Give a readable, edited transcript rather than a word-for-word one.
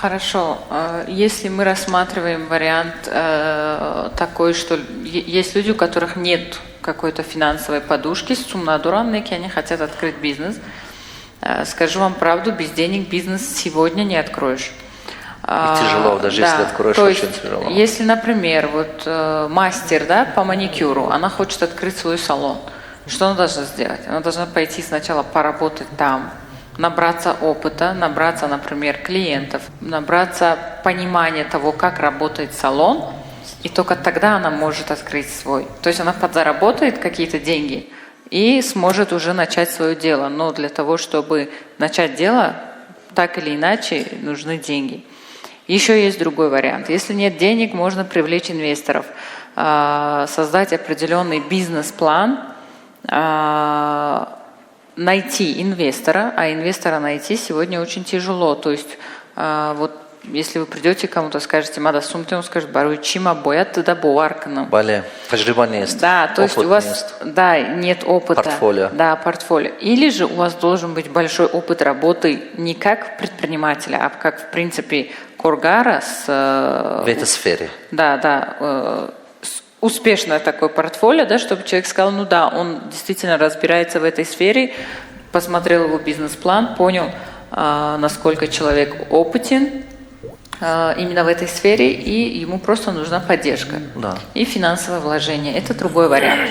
Хорошо. Если мы рассматриваем вариант такой, что есть люди, у которых нет какой-то финансовой подушки, сумма дуранники, они хотят открыть бизнес. Скажу вам правду, без денег бизнес сегодня не откроешь. И тяжело, даже да, если откроешь, то есть, очень тяжело. Если, например, вот мастер, да, по маникюру, она хочет открыть свой салон, что она должна сделать? Она должна пойти сначала поработать там, набраться опыта, набраться, например, клиентов, набраться понимания того, как работает салон, и только тогда она может открыть свой. То есть она подзаработает какие-то деньги и сможет уже начать свое дело. Но для того, чтобы начать дело, так или иначе нужны деньги. Еще есть другой вариант. Если нет денег, можно привлечь инвесторов, создать определенный бизнес-план, найти инвестора, а инвестора найти сегодня очень тяжело. То есть вот если вы придете к кому-то, скажете, мада сумте, он скажет, баруй чима боят, тогда буарканом. Бале, таджриба не есть. Да, то есть у вас нет опыта. Портфолио. Да, портфолио. Или же у вас должен быть большой опыт работы не как предпринимателя, а как, в принципе, Коргара в этой сфере. Да, успешное такое портфолио, да, чтобы человек сказал, ну да, он действительно разбирается в этой сфере, посмотрел его бизнес-план, понял, насколько человек опытен именно в этой сфере, и ему просто нужна поддержка. Да. И финансовое вложение. Это другой вариант.